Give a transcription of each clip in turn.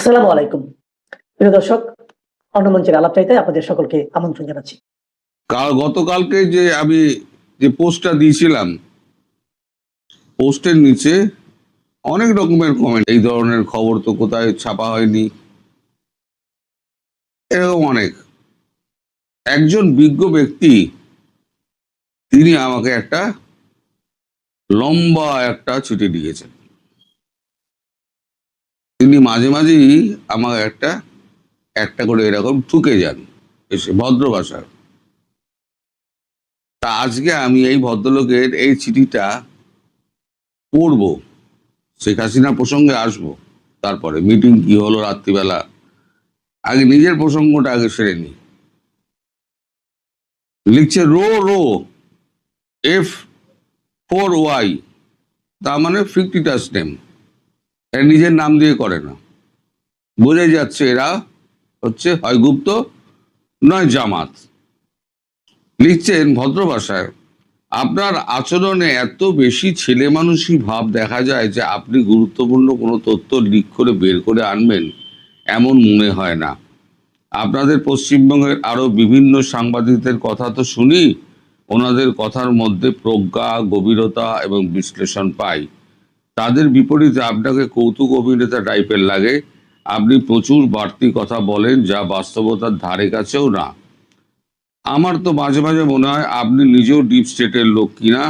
আসসালামু আলাইকুম। প্রিয় দর্শক, অন্যমঞ্চের আলাপচারিতে আপনাদের সকলকে আমন্ত্রণ জানাচ্ছি। গতকালকে যে আমি যে পোস্টটা দিয়েছিলাম, পোস্টের নিচে অনেক রকমের কমেন্ট, এই ধরনের খবর তো কোথায় ছাপা হয়নি, এরকম অনেক। একজন বিজ্ঞ ব্যক্তি তিনি আমাকে একটা লম্বা একটা চিঠি লিখেছেন। তিনি মাঝে মাঝেই আমাকে একটা একটা করে এরকম ঠুকে যান এসে ভদ্র ভাষার। তা আজকে আমি এই ভদ্রলোকের এই চিঠিটা পড়ব, শেখ হাসিনা প্রসঙ্গে আসবো, তারপরে মিটিং কি হলো রাত্রিবেলা, আগে নিজের প্রসঙ্গটা আগে সেরে নি। লিখছে রো রো F4Y, তার মানে ফিক্টিটাস নেম, এর নিজের নাম দিয়ে করে না। বোঝাই যাচ্ছে এরা হচ্ছে হয় গুপ্ত নয় জামাত। লিখছেন ভদ্র ভাষায়, আপনার আচরণে এত বেশি ছেলে মানুষই ভাব দেখা যায় যে আপনি গুরুত্বপূর্ণ কোনো তথ্য লিক করে বের করে আনবেন এমন মনে হয় না। আপনাদের পশ্চিমবঙ্গের আরো বিভিন্ন সাংবাদিকদের কথা তো শুনি, ওনাদের কথার মধ্যে প্রজ্ঞা, গভীরতা এবং বিশ্লেষণ পাই। তাদের বিপরীতে আপনাকে কৌতুক অভিনেতা টাইপের লাগে। আপনি প্রচুর বাড়তি কথা বলেন যা বাস্তবতার ধারে কাছেও না। আমার তো মাঝে মাঝে মনে হয় আপনি নিজেও ডিপ স্টেটের লোক কিনা,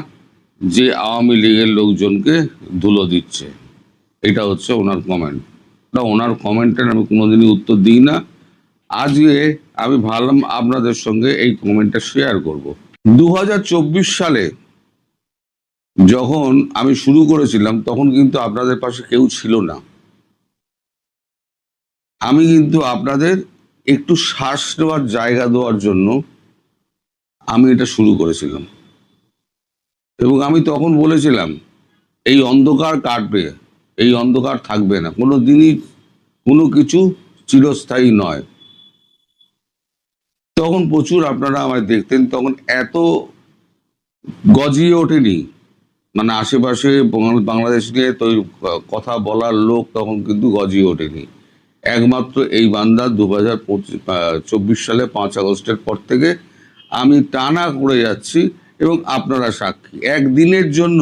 যে আওয়ামী লীগের লোকজনকে ধুলো দিচ্ছে। এটা হচ্ছে ওনার কমেন্ট। ওনার কমেন্টের আমি কোনোদিনই উত্তর দিই না। আজকে আমি ভাবলাম আপনাদের সঙ্গে এই কমেন্টটা শেয়ার করব। 2024 সালে যখন আমি শুরু করেছিলাম তখন কিন্তু আপনাদের পাশে কেউ ছিল না। আমি কিন্তু আপনাদের একটু শ্বাস নেওয়ার জায়গা দেওয়ার জন্য আমি এটা শুরু করেছিলাম, এবং আমি তখন বলেছিলাম এই অন্ধকার কাটবে, এই অন্ধকার থাকবে না, কোনো দিনই কোনো কিছু চিরস্থায়ী নয়। তখন প্রচুর আপনারা আমায় দেখতেন, তখন এত গজিয়ে ওঠেনি, মানে আশেপাশে বাংলাদেশ নিয়ে তো কথা বলার লোক তখন কিন্তু গজিয়ে ওঠেনি। একমাত্র এই বান্দা 2024 সালে 5 আগস্টের পর থেকে আমি টানা করে যাচ্ছি, এবং আপনারা সাক্ষী। একদিনের জন্য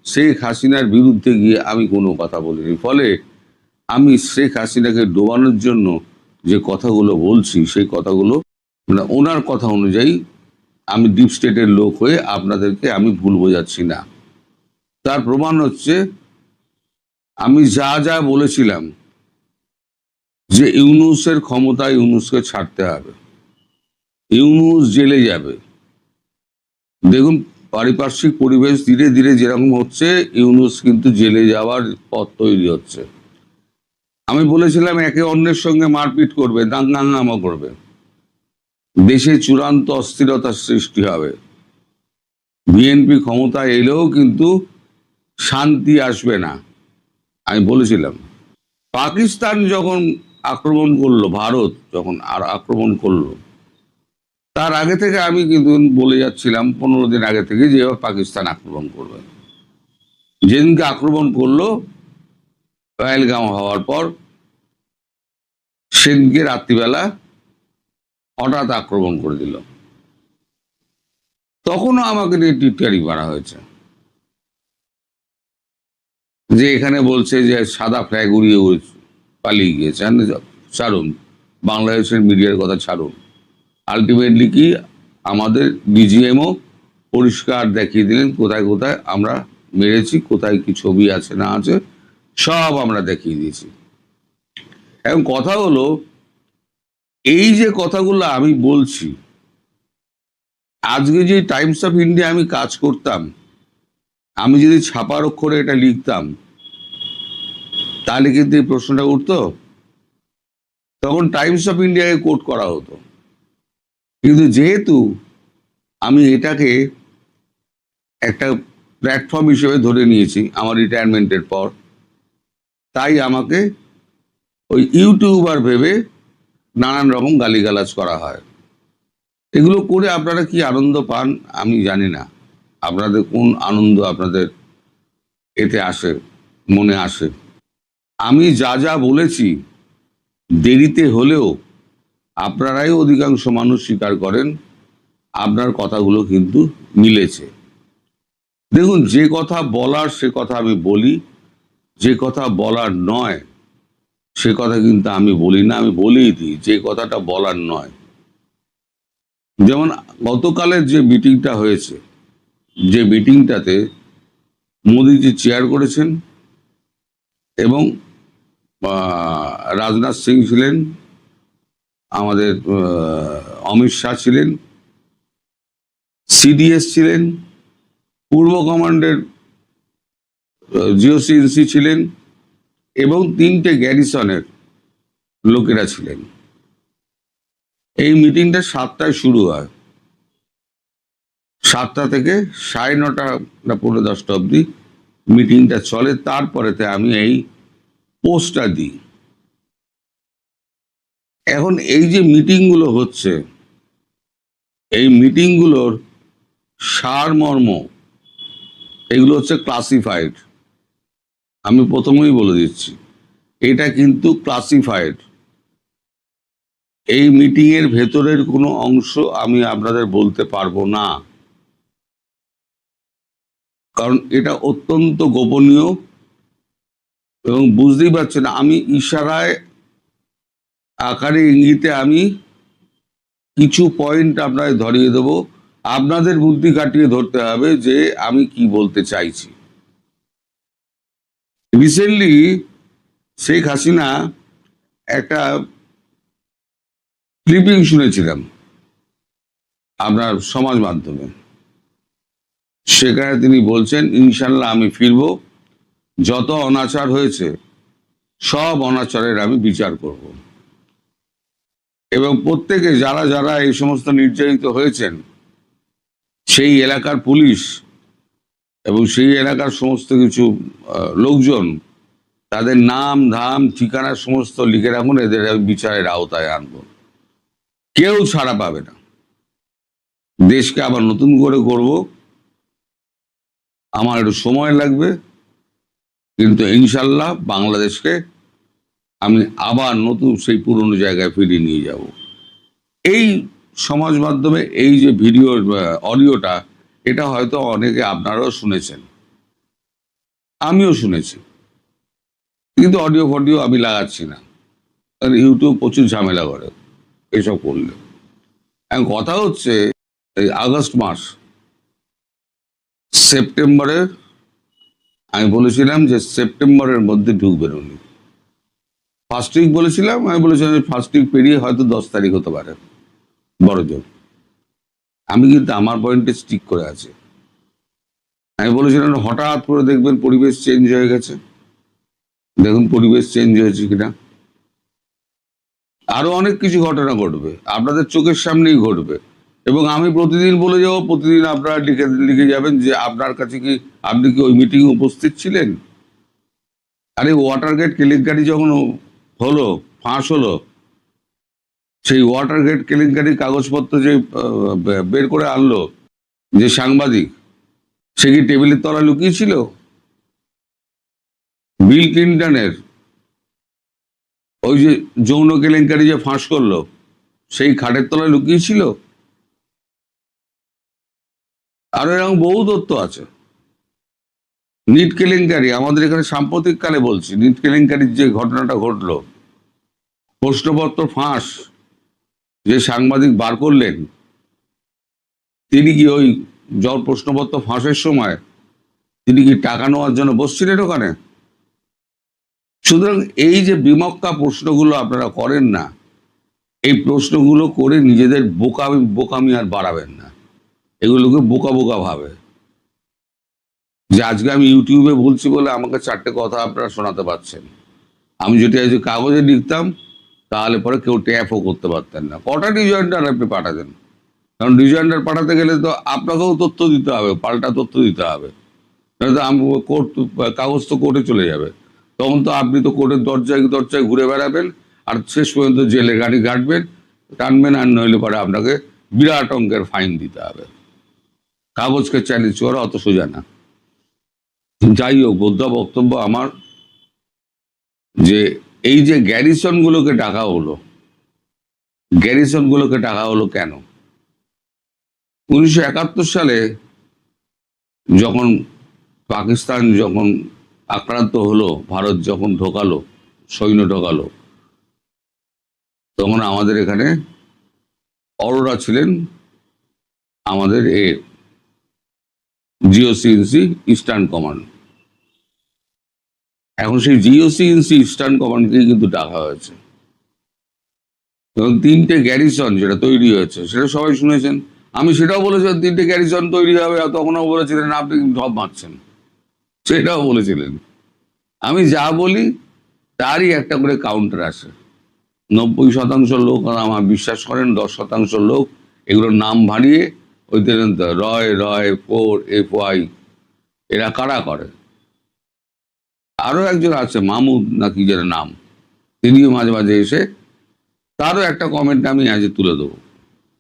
শেখ হাসিনার বিরুদ্ধে গিয়ে আমি কোনো কথা বলিনি। ফলে আমি শেখ হাসিনাকে ডোবানোর জন্য যে কথাগুলো বলছি, সেই কথাগুলো মানে ওনার কথা অনুযায়ী আমি ডিপ স্টেটের লোক হয়ে আপনাদেরকে আমি ভুল বোঝাচ্ছি না। তার প্রমাণ হচ্ছে আমি যা যা বলেছিলাম যে ইউনূসের ক্ষমতা, ইউনূসকে ছাড়তে হবে, ইউনূস জেলে যাবে। দেখুন পারিপার্শ্বিক পরিবেশ ধীরে ধীরে যেরকম হচ্ছে, ইউনূস কিন্তু জেলে যাওয়ার পথ তৈরি হচ্ছে। আমি বলেছিলাম একে অন্যের সঙ্গে মারপিট করবে, দাঙ্গাঙ্গামা করবে, দেশে চূড়ান্ত অস্থিরতার সৃষ্টি হবে। বিএনপি ক্ষমতায় এলেও কিন্তু শান্তি আসবে না, আমি বলেছিলাম। পাকিস্তান যখন আক্রমণ করলো, ভারত যখন আর আক্রমণ করলো, তার আগে থেকে আমি কিন্তু বলে যাচ্ছিলাম 15 দিন আগে থেকে যে এবার পাকিস্তান আক্রমণ করবে। যেদিনকে আক্রমণ করলো পহেলগাম হওয়ার পর, সেদিনকে রাত্রিবেলা হঠাৎ আক্রমণ করে দিল। তখনও আমাকে নিয়ে টিটকারি মারা হয়েছে, যে এখানে বলছে যে সাদা ফ্ল্যাগ উড়িয়ে পালিয়ে গিয়েছে। ছাড়ুন, বাংলাদেশের মিডিয়ার কথা ছাড়ুন। আলটিমেটলি কি আমাদের ডিজিএমও পরিষ্কার দেখিয়ে দিলেন কোথায় কোথায় আমরা মেরেছি, কোথায় কি ছবি আছে না আছে, সব আমরা দেখিয়ে দিয়েছি। এখন কথা হলো, এই যে কথাগুলো আমি বলছি, আজকে যে টাইমস অফ ইন্ডিয়া আমি কাজ করতাম, আমি যদি ছাপার অক্ষরে এটা লিখতাম, তাহলে কিন্তু এই প্রশ্নটা উঠতো। তখন টাইমস অফ ইন্ডিয়াকে কোট করা হতো। কিন্তু যেহেতু আমি এটাকে একটা প্ল্যাটফর্ম হিসেবে ধরে নিয়েছি আমার রিটায়ারমেন্টের পর, তাই আমাকে ওই ইউটিউবার ভেবে নানান রকম গালিগালাজ করা হয়। এগুলো করে আপনারা কি আনন্দ পান আমি জানি না, আপনাদের কোন আনন্দ আপনাদের এতে আসে, মনে আসে। আমি যা যা বলেছি দেরিতে হলেও আপনারাই অধিকাংশ মানুষ স্বীকার করেন আপনার কথাগুলো কিন্তু মিলেছে। দেখুন, যে কথা বলার সে কথা আমি বলি, যে কথা বলার নয় সে কথা কিন্তু আমি বলি না, আমি বলেই দিই যে কথাটা বলার নয়। যেমন গতকালের যে মিটিংটা হয়েছে, যে মিটিংটাতে মোদিজি চেয়ার করেছেন এবং রাজনাথ সিং ছিলেন, আমাদের অমিত শাহ ছিলেন, সিডিএস ছিলেন, পূর্ব কমান্ডের জিওসিএনসি ছিলেন এবং 3টে গ্যারিসনের লোকেরা ছিলেন। এই মিটিংটা 7টায় শুরু হয়, 7টা থেকে 9:30 না 10:45 অবধি মিটিংটা চলে। তারপরেতে আমি এই পোস্টটা দিই। এখন এই যে মিটিংগুলো হচ্ছে, এই মিটিংগুলোর সারমর্ম এগুলো হচ্ছে ক্লাসিফাইড। আমি প্রথমেই বলে দিচ্ছি, এটা কিন্তু ক্লাসিফাইড। এই মিটিং এর ভেতরের কোনো অংশ আমি আপনাদের বলতে পারবো না, কারণ এটা অত্যন্ত গোপনীয়। এবং বুঝতেই পারছেন, আমি ইশারায় আকারে ইঙ্গিতে আমি কিছু পয়েন্ট আপনাদের ধরিয়ে দেব, আপনাদের বুদ্ধি কাটিয়ে ধরতে হবে যে আমি কি বলতে চাইছি। রিসেন্টলি শেখ হাসিনা একটা ক্লিপিং শুনেছিলাম আপনার সমাজ মাধ্যমে। সেখানে তিনি বলছেন, ইনশাল্লাহ আমি ফিরব, যত অনাচার হয়েছে সব অনাচারের আমি বিচার করব, এবং প্রত্যেকে যারা যারা এই সমস্ত নির্যাতিত হয়েছেন সেই এলাকার পুলিশ এবং সেই এলাকার সমস্ত কিছু লোকজন, তাদের নাম ধাম ঠিকানা সমস্ত লিখে রাখুন, এদের বিচারের আওতায় আনবো। কেউ ছাড়া পাবে না। দেশকে আবার নতুন করে করব, আমার একটু সময় লাগবে, কিন্তু ইনশাল্লাহ বাংলাদেশকে আমি আবার নতুন সেই পুরনো জায়গায় ফিরিয়ে নিয়ে যাব। এই সমাজ মাধ্যমে এই যে ভিডিও অডিওটা, এটা হয়তো অনেকে আপনারাও শুনেছেন, আমিও শুনেছি, কিন্তু অডিও ফডিও আমি লাগাচ্ছি না, কারণ ইউটিউব প্রচুর ঝামেলা করে এসব করলে। এখন কথা হচ্ছে, এই আগস্ট মাস, সেপ্টেম্বরে আমি বলেছিলাম যে সেপ্টেম্বরের মধ্যে ঢুকবেন উনি। ফার্স্ট উইক বলেছিলাম, আমি বলেছিলাম ফার্স্ট উইক পেরিয়ে হয়তো 10 তারিখ হতে পারে বড় জোর। আমি কিন্তু আমার পয়েন্টে স্টিক করে আছি। আমি বলেছিলাম হঠাৎ করে দেখবেন পরিবেশ চেঞ্জ হয়ে গেছে। দেখুন পরিবেশ চেঞ্জ হয়েছে কিনা। আরো অনেক কিছু ঘটনা ঘটবে, আপনাদের চোখের সামনেই ঘটবে, এবং আমি প্রতিদিন বলে যাবো, প্রতিদিন আপনারা লিখে লিখে যাবেন যে আপনার কাছে কি, আপনি কি ওই মিটিং উপস্থিত ছিলেন। আরে ওয়াটারগেট কেলেঙ্কারি যখন হলো, ফাঁস হলো, সেই ওয়াটারগেট কেলেঙ্কারির কাগজপত্র যে বের করে আনলো যে সাংবাদিক, সে কি টেবিলের তলায় লুকিয়েছিল? বিল ক্লিন্টনের ওই যে যৌন কেলেঙ্কারি যে ফাঁস করলো, সেই খাটের তলায় লুকিয়েছিল? আরো এরকম বহু তথ্য আছে। নিট কেলেঙ্কারি, আমাদের এখানে সাম্প্রতিক কালে বলছি, নিট কেলেঙ্কারির যে ঘটনাটা ঘটলো, প্রশ্নপত্র ফাঁস যে সাংবাদিক বার করলেন, তিনি কি ওই প্রশ্নপত্র ফাঁসের সময় তিনি কি টাকা নেওয়ার জন্য বসছিলেন ওখানে? সুতরাং এই যে বিমক্কা প্রশ্নগুলো আপনারা করেন না, এই প্রশ্নগুলো করে নিজেদের বোকামি আর বাড়াবেন না। এগুলোকে বোকা বোকা ভাবে যে আজকে আমি ইউটিউবে বলছি বলে আমাকে 4টে কথা আপনারা শোনাতে পারছেন। আমি যদি আজ কাগজে লিখতাম তাহলে পরে কেউ ট্যাপও করতে পারতেন না। কটা রিজয়েন্ডার আপনি পাঠাতেন? কারণ রিজয়েন্ডার পাঠাতে গেলে তো আপনাকেও তথ্য দিতে হবে, পাল্টা তথ্য দিতে হবে, নয়তো কোর্ট, কাগজ তো কোর্টে চলে যাবে। তখন তো আপনি তো কোর্টের দরজায় দরজায় ঘুরে বেড়াবেন, আর শেষ পর্যন্ত জেলে গাড়ি কাটবেন, টানবেন, আর নইলে পরে আপনাকে বিরাট অঙ্কের ফাইন দিতে হবে। কাগজকে চ্যালেঞ্জ করা অত সোজা না। যাই হোক, বক্তব্য আমার যে এই যে গ্যারিসন গুলোকে ডাকা হলো, গ্যারিসন গুলোকে ডাকা হলো কেন? 1971 সালে যখন পাকিস্তান যখন আক্রান্ত হলো, ভারত যখন ঢোকালো, সৈন্য ঢোকালো, তখন আমাদের এখানে অরোরা ছিলেন আমাদের জিওসিএনসি ইস্টার্ন কমান্ড। এখন সেই জিওসিএনসি ইস্টার্ন কমান্ডকেই কিন্তু ডাকা হয়েছে এবং 3টে গ্যারিসন যেটা তৈরি হয়েছে সেটা সবাই শুনেছেন। আমি সেটাও বলেছিলাম 3টে গ্যারিসন তৈরি হবে, তখনও বলেছিলেন আপনি ঢপ মারছেন, সেটাও বলেছিলেন। আমি যা বলি তারই একটা করে কাউন্টার আসে। 90% লোক আমার বিশ্বাস করেন, 10% লোক এগুলোর নাম ভারিয়ে ওই রয় রয় FOI এরা কারা করে। আরো একজন আছে মাহমুদ নাকি যেন নাম, তিনিও মাঝে মাঝে এসে তারও একটা কমেন্ট আমি আজ তুলে দেবো,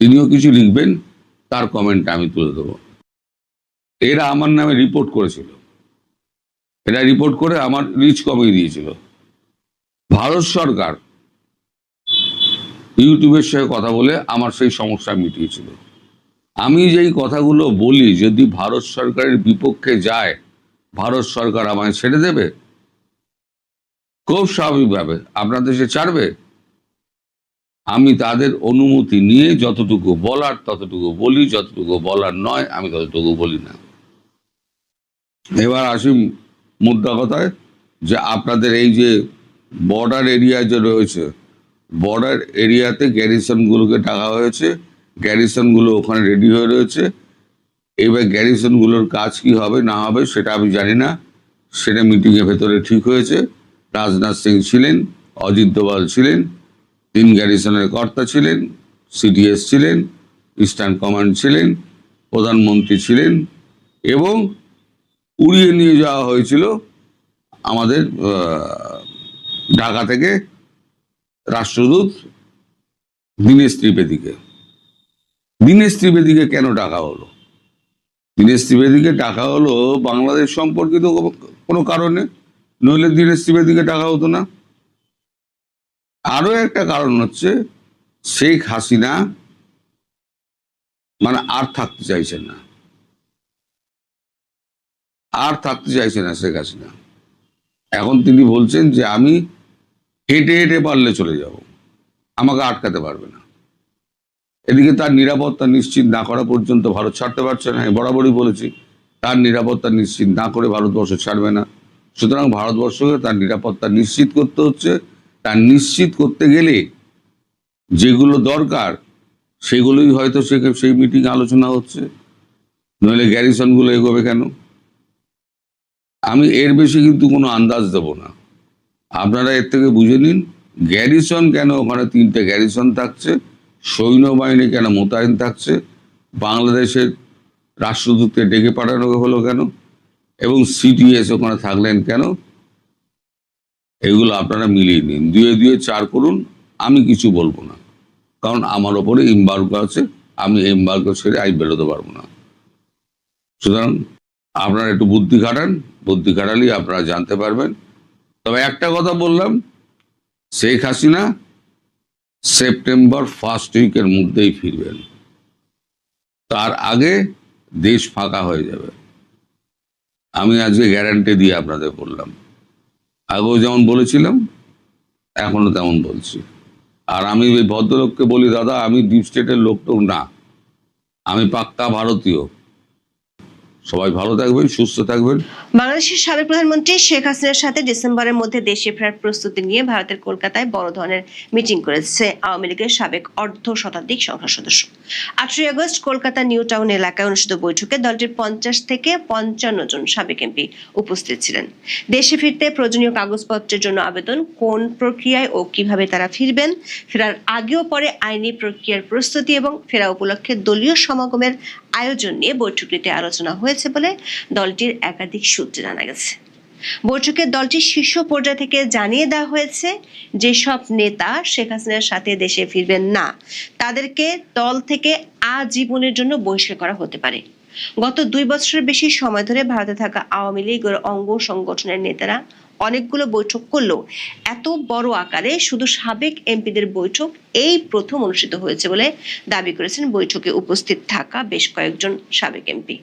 তিনিও কিছু লিখবেন, তার কমেন্ট আমি তুলে দেবো। এরা আমার নামে রিপোর্ট করেছিল, এরা রিপোর্ট করে আমার রিচ কমিয়ে দিয়েছিল। ভারত সরকার ইউটিউবের সঙ্গে কথা বলে আমার সেই সমস্যা মিটিয়েছিল। আমি যেই কথাগুলো বলি যদি ভারত সরকারের বিপক্ষে যায়, ভারত সরকার আমায় ছেড়ে দেবে? খুব স্বাভাবিকভাবে আপনাদের সে ছাড়বে? আমি তাদের অনুমতি নিয়ে যতটুকু বলার ততটুকু বলি, যতটুকু বলার নয় আমি ততটুকু বলি না। এবার আসি মুদ্রা কথায়, যে আপনাদের এই যে বর্ডার এরিয়া যে রয়েছে, বর্ডার এরিয়াতে গ্যারিসনগুলোকে ডাকা হয়েছে, গ্যারিসনগুলো ওখানে রেডি হয়ে রয়েছে। এবার গ্যারিসনগুলোর কাজ কি হবে না হবে সেটা আমি জানি না, সেটা মিটিংয়ের ভেতরে ঠিক হয়েছে। রাজনাথ সিং ছিলেন, অজিত দোভাল ছিলেন, 3 গ্যারিসনের কর্তা ছিলেন, CDS ছিলেন, ইস্টার্ন কমান্ড ছিলেন, প্রধানমন্ত্রী ছিলেন এবং উড়িয়ে নিয়ে যাওয়া হয়েছিল আমাদের ঢাকা থেকে রাষ্ট্রদূত দীনেশ ত্রিবেদীকে। দীনেশ ত্রিবেদীকে কেন ডাকা হলো? দীনেশ ত্রিবেদীকে ডাকা হলো বাংলাদেশ সম্পর্কিত কোনো কারণে, নইলে দীনেশ ত্রিবেদীকে ডাকা হতো না। আরো একটা কারণ হচ্ছে শেখ হাসিনা মানে আর থাকতে চাইছেন না, আর থাকতে চাইছে না শেখ হাসিনা। এখন তিনি বলছেন যে আমি হেঁটে হেঁটে পারলে চলে যাব, আমাকে আটকাতে পারবে না। এদিকে তার নিরাপত্তা নিশ্চিত না করা পর্যন্ত ভারত ছাড়তে পারছে না। বরাবরই বলেছি তার নিরাপত্তা নিশ্চিত না করে ভারতবর্ষ ছাড়বে না। সুতরাং ভারতবর্ষকে তার নিরাপত্তা নিশ্চিত করতে হচ্ছে। তার নিশ্চিত করতে গেলে যেগুলো দরকার সেগুলোই হয়তো সেই মিটিং আলোচনা হচ্ছে, নইলে গ্যারিসনগুলো এগোবে কেন? আমি এর বেশি কিন্তু কোনো আন্দাজ দেব না, আপনারা এর থেকে বুঝে নিন। গ্যারিসন কেন ওখানে 3টে গ্যারিসন থাকছে, সৈন্যবাহিনী কেন মোতায়েন থাকছে, বাংলাদেশের রাষ্ট্রদূতকে ডেকে পাঠানো হলো কেন, এবং CDS ওখানে থাকলেন কেন, এগুলো আপনারা মিলিয়ে নিন, 2 2 4 করুন। আমি কিছু বলবো না, কারণ আমার ওপরে এমবার্গো আছে, আমি এমবার্গো ছেড়ে আমি বেরোতে পারবো না। সুতরাং আপনারা একটু বুদ্ধি খাটান, বুদ্ধি খাটালেই আপনারা জানতে পারবেন। তবে একটা কথা বললাম, শেখ হাসিনা সেপ্টেম্বর 1st উইকের মধ্যেই ফিরবেন, তার আগে দেশ ফাঁকা হয়ে যাবে। আমি আজকে গ্যারান্টি দিয়ে আপনাদের বললাম, আগেও যেমন বলেছিলাম এখনো তেমন বলছি। আর আমি ওই ভদ্রলোককে বলি, দাদা আমি ডিপ স্টেটের লোক তো না, আমি পাক্কা ভারতীয়। সবাই ভালো থাকবেন, সুস্থ থাকবেন। বাংলাদেশের সাবেক প্রধানমন্ত্রী শেখ হাসিনার সাথে ডিসেম্বরের মধ্যে দেশে ফেরার প্রস্তুতি নিয়ে ভারতের কলকাতায় বড় ধরনের মিটিং করেছে আওয়ামী লীগের সাবেক অর্ধশতাধিক সংসদ সদস্য। 8ই আগস্ট কলকাতা নিউ টাউন এলাকায় অনুষ্ঠিত বৈঠকে দলটির 50 থেকে 55 জন সাবেক এমপি উপস্থিত ছিলেন। দেশে ফিরতে প্রয়োজনীয় কাগজপত্রের জন্য আবেদন, কোন প্রক্রিয়ায় ও কিভাবে তারা ফিরবেন, ফেরার আগেও পরে আইনি প্রক্রিয়ার প্রস্তুতি এবং ফেরা উপলক্ষে দলীয় সমাগমের আয়োজন নিয়ে বৈঠকটিতে আলোচনা হয়েছে বলে দলটির একাধিক সূত্রে জানা গেছে। বৈঠকে দলটির শীর্ষ পর্যায় থেকে জানিয়ে দেওয়া হয়েছে, যেসব নেতা শেখ হাসিনার সাথে দেশে ফিরবেন না তাদেরকে দল থেকে আজীবনের জন্য বহিষ্কার করা হতে পারে। গত 2 বছরের বেশি সময় ধরে ভারতে থাকা আওয়ামী লীগ ও অঙ্গ সংগঠনের নেতারা অনেকগুলো বৈঠক করলেও এত বড় আকারে শুধু সাবেক এমপিদের বৈঠক এই প্রথম অনুষ্ঠিত হয়েছে বলে দাবি করেছেন বৈঠকে উপস্থিত থাকা বেশ কয়েকজন সাবেক এমপি।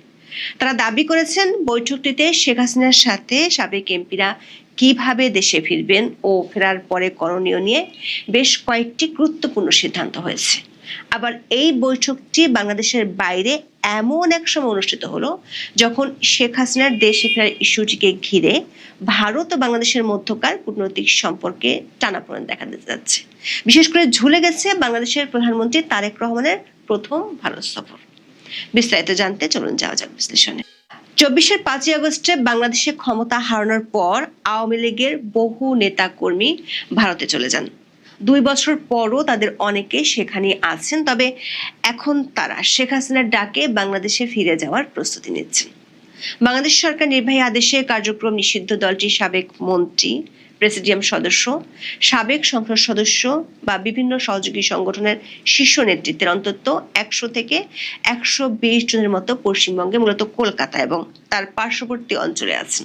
তারা দাবি করেছেন বৈঠকটিতে শেখ হাসিনার সাথে সাবেক এমপিরা কিভাবে দেশে ফিরবেন ও ফেরার পরে করণীয় নিয়ে বেশ কয়েকটি গুরুত্বপূর্ণ সিদ্ধান্ত হয়েছে। আবার এই বৈঠকটি বাংলাদেশের বাইরে এমন এক সময় অনুষ্ঠিত হলো যখন শেখ হাসিনার দেশে ফেরার ইস্যুটিকে ঘিরে ভারত ও বাংলাদেশের মধ্যকার কূটনৈতিক সম্পর্কে টানাপোড়েন দেখা যাচ্ছে। বিশেষ করে ঝুলে গেছে বাংলাদেশের প্রধানমন্ত্রী তারেক রহমানের প্রথম ভারত সফর। বিস্তারিত জানতে চলুন যাওয়া যাক বিশ্লেষণে। 24-এর 5ই আগস্টে বাংলাদেশে ক্ষমতা হারানোর পর আওয়ামী লীগের বহু নেতা কর্মী ভারতে চলে যান। 2 বছর পরও তাদের অনেকে সেখানে আছেন, তবে এখন তারা শেখ হাসিনার ডাকে বাংলাদেশে ফিরে যাওয়ার প্রস্তুতি নিচ্ছেন। বাংলাদেশ সরকার নির্বাহী আদেশে কার্যক্রম নিষিদ্ধ দলটির সাবেক মন্ত্রী, প্রেসিডিয়াম সদস্য, সাবেক সংসদ সদস্য বা বিভিন্ন সহযোগী সংগঠনের শীর্ষ নেতৃত্বের অন্তত 100 থেকে 120 জনের মতো পশ্চিমবঙ্গে মূলত কলকাতা এবং তার পার্শ্ববর্তী অঞ্চলে আছেন।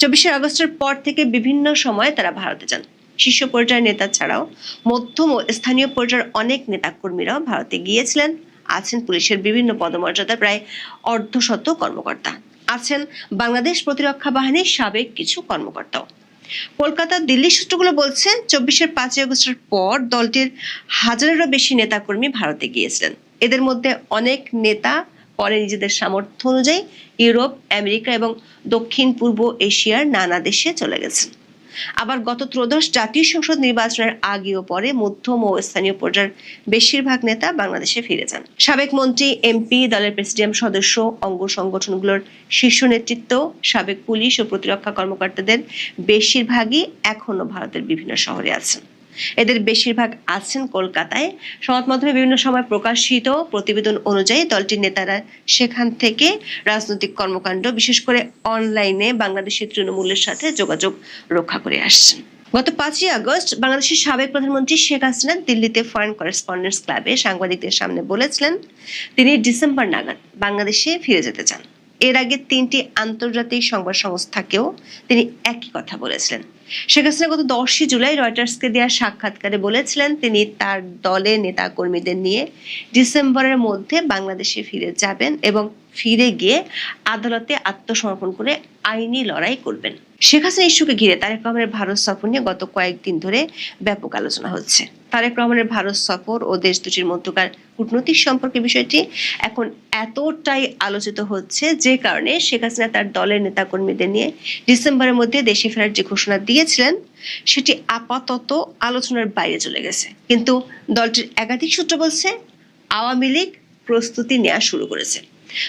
24শে আগস্টের পর থেকে বিভিন্ন সময়ে তারা ভারতে যান। শীর্ষ পর্যায়ের নেতা ছাড়াও মধ্যম ও স্থানীয় পর্যায়ের অনেক নেতা কর্মীরাও ভারতে গিয়েছিলেন। আছেন পুলিশের বিভিন্ন পদমর্যাদার প্রায় অর্ধশত কর্মকর্তা, আছেন বাংলাদেশ প্রতিরক্ষা বাহিনীর সাবেক কিছু কর্মকর্তাও। কলকাতা দিল্লি সূত্রগুলো বলছে 24-এর 5ই আগস্টের পর দলটির হাজারেরও বেশি নেতাকর্মী ভারতে গিয়েছিলেন। এদের মধ্যে অনেক নেতা পরে নিজেদের সামর্থ্য অনুযায়ী ইউরোপ, আমেরিকা এবং দক্ষিণ পূর্ব এশিয়ার নানা দেশে চলে গেছেন। আবার গত ত্রয়োদশ জাতীয় সংসদ নির্বাচনের আগে ও পরে মধ্যম ও স্থানীয় পর্যায়ের বেশিরভাগ নেতা বাংলাদেশে ফিরে যান। সাবেক মন্ত্রী, এমপি, দলের প্রেসিডিয়াম সদস্য, অঙ্গ সংগঠনগুলোর শীর্ষ নেতৃত্ব, সাবেক পুলিশ ও প্রতিরক্ষা কর্মকর্তাদের বেশিরভাগই এখনো ভারতের বিভিন্ন শহরে আছেন। এদের বেশিরভাগ আছেন কলকাতায়। সংবাদ মাধ্যমে বিভিন্ন সময় প্রকাশিত প্রতিবেদন অনুযায়ী দলটির নেতারা সেখান থেকে রাজনৈতিক কর্মকাণ্ড, বিশেষ করে অনলাইনে বাংলাদেশের তৃণমূলের সাথে যোগাযোগ রক্ষা করে আসছেন। গত 5ই আগস্ট বাংলাদেশের সাবেক প্রধানমন্ত্রী শেখ হাসিনা দিল্লিতে ফরেন করেসপন্ডেন্টস ক্লাবে সাংবাদিকদের সামনে বলেছিলেন তিনি ডিসেম্বর নাগাদ বাংলাদেশে ফিরে যেতে চান। এর আগে 3টি আন্তর্জাতিক সংবাদ সংস্থাকেও তিনি একই কথা বলেছিলেন। শেখ হাসিনা গত 10 জুলাই রয়টার্সকে দেওয়া সাক্ষাৎকারে বলেছিলেন তিনি তার দলের নেতা কর্মীদের নিয়ে ডিসেম্বরের মধ্যে বাংলাদেশে ফিরে যাবেন এবং ফিরে গিয়ে আদালতে আত্মসমর্পণ করে আইনি লড়াই করবেন। শেখ হাসিনা ইস্যুকে ঘিরে তারেক রহমানের ভারত সফর নিয়ে গত কয়েকদিন ধরে ব্যাপক আলোচনা হচ্ছে। তারেক রহমানের ভারত সফর ও দেশ দুটির মধ্যকার কূটনৈতিক সম্পর্কের বিষয়টি এখন এতটাই আলোচিত হচ্ছে যে কারণে শেখ হাসিনা তার দলের নেতাকর্মীদের নিয়ে ডিসেম্বরের মধ্যে দেশে ফেরার যে ঘোষণা দিয়েছিলেন সেটি আপাতত আলোচনার বাইরে চলে গেছে। কিন্তু দলটির একাধিক সূত্র বলছে আওয়ামী লীগ প্রস্তুতি নেওয়া শুরু করেছে।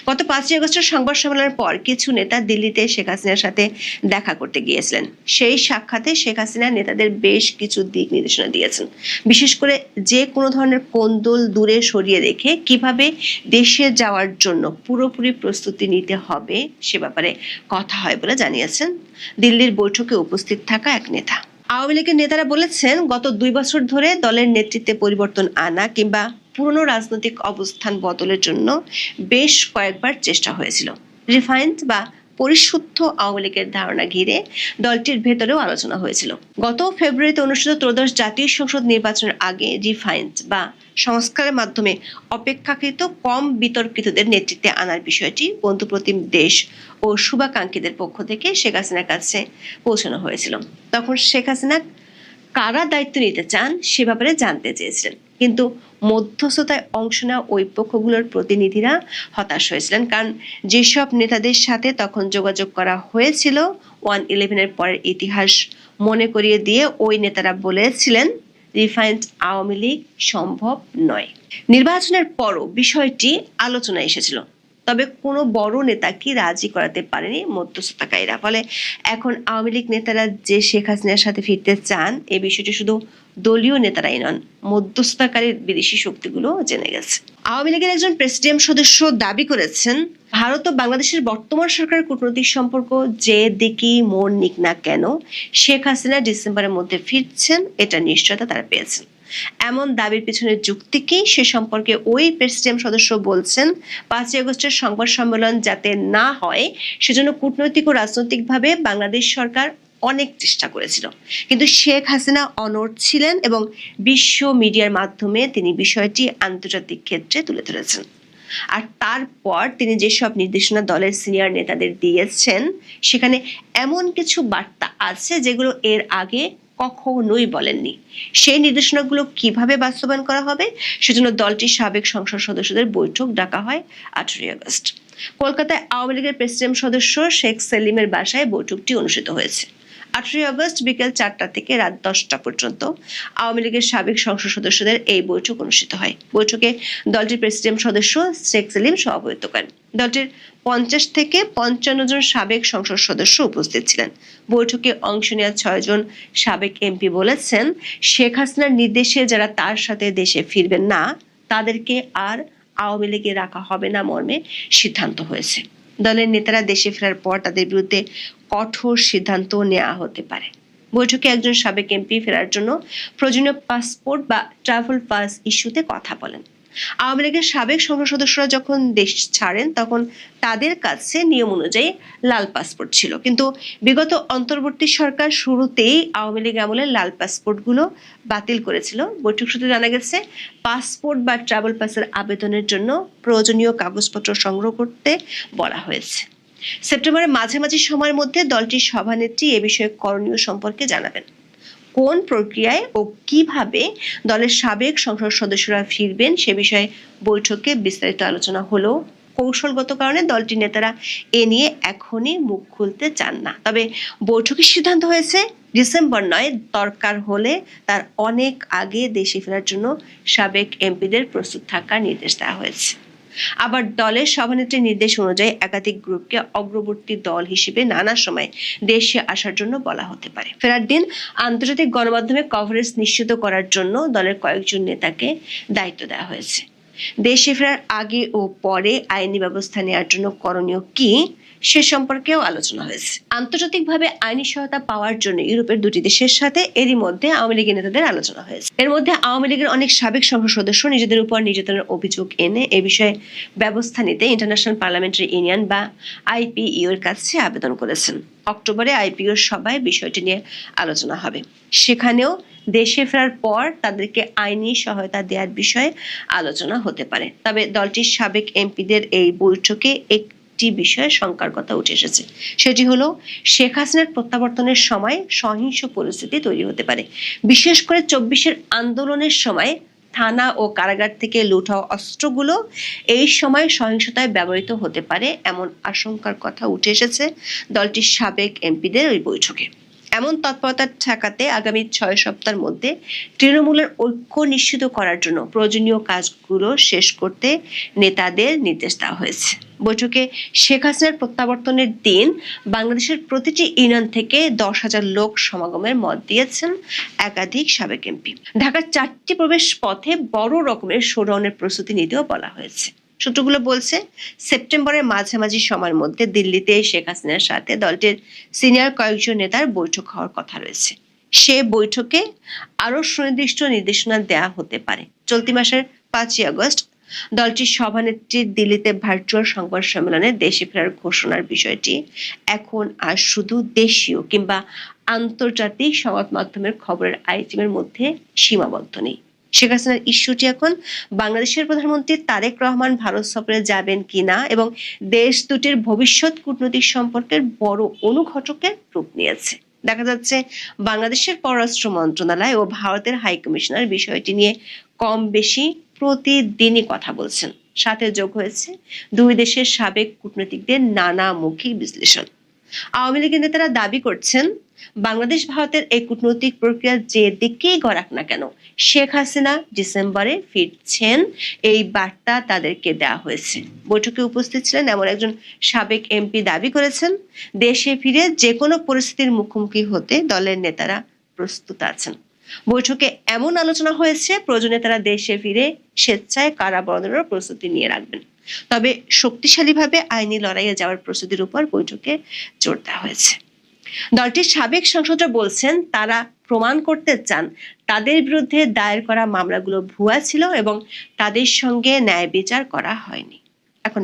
গত 5ই আগস্টের সংবাদ সম্মেলনের পর কিছু নেতা দিল্লিতে শেখ হাসিনার সাথে দেখা করতে গিয়েছিলেন। সেই সাক্ষাতে শেখ হাসিনা নেতাদের বেশ কিছু দিক নির্দেশনা দিয়েছেন। বিশেষ করে যে কোনো ধরনের কোন্দল দূরে সরিয়ে রেখে কিভাবে দেশে যাওয়ার জন্য পুরোপুরি প্রস্তুতি নিতে হবে সে ব্যাপারে কথা হয় বলে জানিয়েছেন দিল্লির বৈঠকে উপস্থিত থাকা এক নেতা। আওয়ামী লীগের নেতারা বলেছেন গত 2 বছর ধরে দলের নেতৃত্বে পরিবর্তন আনা কিংবা পুরনো রাজনৈতিক অবস্থান বদলের জন্য বেশ কয়েকবার চেষ্টা হয়েছিল। রিফাইন্ড বা পরিশুদ্ধ আওয়ামী লীগের ধারণা ঘিরে দলটির ভেতরেও আলোচনা হয়েছিল। গত ফেব্রুয়ারিতে অনুষ্ঠিত ত্রয়োদশ জাতীয় সংসদ নির্বাচনের আগে রিফাইন্ড বা সংস্কারের মাধ্যমে অপেক্ষাকৃত কম বিতর্কিতদের নেতৃত্বে আনার বিষয়টি বন্ধুপ্রতিম দেশ ও শুভাকাঙ্ক্ষীদের পক্ষ থেকে শেখ হাসিনার কাছে পৌঁছানো হয়েছিল। তখন শেখ হাসিনা কারা দায়িত্ব নিতে চান সে ব্যাপারে জানতে চেয়েছিলেন, কিন্তু মধ্যস্থতায় অংশ নেওয়া ওই পক্ষগুলোর প্রতিনিধিরা হতাশ হয়েছিলেন, কারণ যেসব নেতাদের সাথে তখন যোগাযোগ করা হয়েছিল 1/11-এর পরের ইতিহাস মনে করিয়ে দিয়ে ওই নেতারা বলেছিলেন রিফাইন্ড আওয়ামী লীগ সম্ভব নয়। নির্বাচনের পরও বিষয়টি আলোচনায় এসেছিল, তবে কোনো বড় নেতাকে রাজি করাতে পারেনি মধ্যস্থতাকারীরা। ফলে এখন আওয়ামী লীগ নেতারা যে শেখ হাসিনার সাথে ফিরতে চান এই বিষয়টি শুধু দলীয় নেতারাই নন, মধ্যস্থতাকারী বিদেশি শক্তিগুলো জেনে গেছে। আওয়ামী লীগের একজন প্রেসিডিয়াম সদস্য দাবি করেছেন ভারত ও বাংলাদেশের বর্তমান সরকারের কূটনৈতিক সম্পর্ক যে দিকেই মোড় নিক না কেন শেখ হাসিনা ডিসেম্বরের মধ্যে ফিরছেন এটা নিশ্চয়তা তারা পেয়েছেন। এমন দাবির পিছনে যুক্তি কি সে সম্পর্কে ওই প্রেসিডিয়াম সদস্য বলছেন 5ই আগস্টের সংবাদ সম্মেলন যাতে না হয় সেজন্য কূটনৈতিক ও রাজনৈতিকভাবে বাংলাদেশ সরকার অনেক চেষ্টা করেছিল, কিন্তু শেখ হাসিনা অনড় ছিলেন এবং বিশ্ব মিডিয়ার মাধ্যমে তিনি বিষয়টি আন্তর্জাতিক ক্ষেত্রে তুলে ধরেছেন। আর তারপর তিনি যেসব নির্দেশনা দলের সিনিয়র নেতাদের দিয়েছেন, সেখানে এমন কিছু বার্তা আছে যেগুলো এর আগে কখনোই বলেননি। সেই নির্দেশনাগুলো কিভাবে বাস্তবায়ন করা হবে, সেজন্য দলটির সাবেক সংসদ সদস্যদের বৈঠক ডাকা হয় 18 আগস্ট। কলকাতায় আওয়ামী লীগের প্রেসিডিয়াম সদস্য শেখ সেলিমের বাসায় বৈঠকটি অনুষ্ঠিত হয়েছে। 18 আগস্ট বিকেল 4টা থেকে রাত 10টা পর্যন্ত আওয়ামী লীগের সাবেক সংসদ সদস্যদের এই বৈঠক অনুষ্ঠিত হয়। বৈঠকে দলটির প্রেসিডিয়াম সদস্য শেখ সেলিম সভাপতিত্ব করেন। দলটির 50 থেকে 55 জন সাবেক সংসদ সদস্য উপস্থিত ছিলেন। বৈঠকে অংশ নেওয়া 6 জন সাবেক এমপি বলেছেন, শেখ হাসিনার নির্দেশে যারা তার সাথে দেশে ফিরবেন না, তাদেরকে আর আওয়ামী লীগে রাখা হবে না মর্মে সিদ্ধান্ত হয়েছে। দলের নেতারা দেশে ফেরার পর তাদের বিরুদ্ধে কঠোর সিদ্ধান্ত নেওয়া হতে পারে। বৈঠকে একজন সাবেক এমপি ফেরার জন্য প্রয়োজনীয় পাসপোর্ট বা ট্রাভেল পাস ইস্যুতে কথা বলেন। আওয়ামী লীগের সাবেক সংসদ সদস্যরা যখন দেশ ছাড়েন, তখন তাদের কাছে নিয়ম অনুযায়ী লাল পাসপোর্ট ছিল, কিন্তু বিগত অন্তর্বর্তী সরকার শুরুতেই আওয়ামী লীগ আমলে লাল পাসপোর্টগুলো বাতিল করেছিল। বৈঠক সূত্রে জানা গেছে, পাসপোর্ট বা ট্রাভেল পাসের আবেদনের জন্য প্রয়োজনীয় কাগজপত্র সংগ্রহ করতে বলা হয়েছে। সেপ্টেম্বরের মাঝামাঝি সময়ের মধ্যে দলটির সভানেত্রী এ বিষয়ে করণীয় সম্পর্কে জানাবেন। কোন প্রক্রিয়ায় ও কিভাবে দলের সাবেক সংসদ সদস্যরা ফিরবেন সে বিষয়ে বৈঠকে বিস্তারিত আলোচনা হলেও কৌশলগত কারণে দলটির নেতারা এ নিয়ে এখনই মুখ খুলতে চান না। তবে বৈঠকের সিদ্ধান্ত হয়েছে, ডিসেম্বর নয়, দরকার হলে তার অনেক আগে দেশে ফেরার জন্য সাবেক এমপিদের প্রস্তুত থাকার নির্দেশ দেওয়া হয়েছে। আবার দলের সভানেত্রীর নির্দেশ অনুযায়ী একাধিক গ্রুপকে অগ্রবর্তী দল হিসেবে নানা সময় দেশে আসার জন্য বলা হতে পারে। ফেরার দিন আন্তর্জাতিক গণমাধ্যমে কভারেজ নিশ্চিত করার জন্য দলের কয়েকজন নেতাকে দায়িত্ব দেওয়া হয়েছে। দেশে ফেরার আগে ও পরে আইনি ব্যবস্থা নেওয়ার জন্য করণীয় কি সে সম্পর্কেও আলোচনা হয়েছে। আন্তর্জাতিকভাবে আইনি সহায়তা পাওয়ার জন্য ইউরোপের 2টি দেশের সাথে এরই মধ্যে আওয়ামী লীগের নেতাদের আলোচনা হয়েছে। এর মধ্যে আওয়ামী লীগের অনেক সাবেক সংসদ সদস্য নিজেদের উপর নির্যাতনের অভিযোগ এনে এ বিষয়ে ব্যবস্থা নিতে ইন্টারন্যাশনাল পার্লামেন্টারি ইউনিয়ন বা আইপিইউ এর কাছে আবেদন করেছেন। অক্টোবরে আইপিইউর সভায় বিষয়টি নিয়ে আলোচনা হবে। সেখানেও দেশে ফেরার পর তাদেরকে আইনি সহায়তা দেওয়ার বিষয়ে আলোচনা হতে পারে। তবে দলটির সাবেক এমপিদের এই বৈঠকে একটি বিষয়ে শঙ্কার কথা উঠে এসেছে, সেটি হলো শেখ হাসিনার প্রত্যাবর্তনের সময় সহিংস পরিস্থিতি তৈরি হতে পারে। বিশেষ করে 24-এর আন্দোলনের সময় থানা ও কারাগার থেকে লুট হওয়া অস্ত্রগুলো এই সময় সহিংসতায় ব্যবহৃত হতে পারে, এমন আশঙ্কার কথা উঠে এসেছে দলটির সাবেক এমপিদের ওই বৈঠকে। এমন তৎপরতা ঠেকাতে আগামী 6 সপ্তাহের মধ্যে তৃণমূলের ঐক্য নিশ্চিত করার জন্য প্রয়োজনীয় কাজগুলো শেষ করতে নেতাদের নির্দেশ দেওয়া হয়েছে। বৈঠকে শেখ হাসিনার প্রত্যাবর্তনের দিন বাংলাদেশের প্রতিটি ইউনিয়ন থেকে 10,000 লোক সমাগমের মত দিয়েছেন একাধিক সাবেক এমপি। ঢাকার 4টি প্রবেশ পথে বড় রকমের শোডাউনের প্রস্তুতি নিতেও বলা হয়েছে। সূত্রগুলো বলছে, সেপ্টেম্বরের মাঝামাঝি সময়ের মধ্যে দিল্লিতে শেখ হাসিনার সাথে দলটির সিনিয়র কয়েকজন নেতার বৈঠক হওয়ার কথা রয়েছে। সে বৈঠকে আরো সুনির্দিষ্ট নির্দেশনা দেওয়া হতে পারে। চলতি মাসের 5 আগস্ট দলটির সভানেত্রীর দিল্লিতে ভার্চুয়াল সংবাদ সম্মেলনে দেশে ফেরার ঘোষণার বিষয়টি এখন আর শুধু দেশীয় কিংবা আন্তর্জাতিক সংবাদ মাধ্যমের খবরের আইটেমের মধ্যে সীমাবদ্ধ নেই। শেখ হাসিনার ইস্যুটি এখন বাংলাদেশের প্রধানমন্ত্রী তারেক রহমান ভারত সফরে যাবেন কিনা এবং দেশ দুটির ভবিষ্যৎ কূটনৈতিক সম্পর্কের বড় অনুঘটকের রূপ নিয়েছে। দেখা যাচ্ছে বাংলাদেশের পররাষ্ট্র মন্ত্রণালয় ও ভারতের হাই কমিশনার বিষয়টি নিয়ে কম বেশি প্রতিদিনই কথা বলছেন। সাথে যোগ হয়েছে দুই দেশের সাবেক কূটনীতিকদের নানামুখী বিশ্লেষণ। আওয়ামী লীগের নেতারা দাবি করছেন, বাংলাদেশ ভারতের এই কূটনৈতিক প্রক্রিয়া যে দিকেই গড়াক না কেন, শেখ হাসিনা ডিসেম্বরে ফিরছেন এই বার্তা তাদেরকে দেওয়া হয়েছে। বৈঠকে উপস্থিত ছিলেন এমন একজন সাবেক এমপি দাবি করেছেন, দেশে ফিরে যে কোনো পরিস্থিতির মুখোমুখি হতে দলের নেতারা প্রস্তুত আছেন। বৈঠকে এমন আলোচনা হয়েছে, প্রয়োজনে তারা দেশে ফিরে স্বেচ্ছায় কারাবরণেরও প্রস্তুতি নিয়ে রাখবেন। তবে শক্তিশালীভাবে আইনি লড়াইয়ে যাওয়ার প্রস্তুতির উপর বৈঠকে জোর দেওয়া হয়েছে। দলটির সাবেক সাংসদরা বলছেন, তারা প্রমাণ করতে চান তাদের বিরুদ্ধে দায়ের করা মামলাগুলো ভুয়া ছিল এবং তাদের সঙ্গে ন্যায় বিচার করা হয়নি। এখন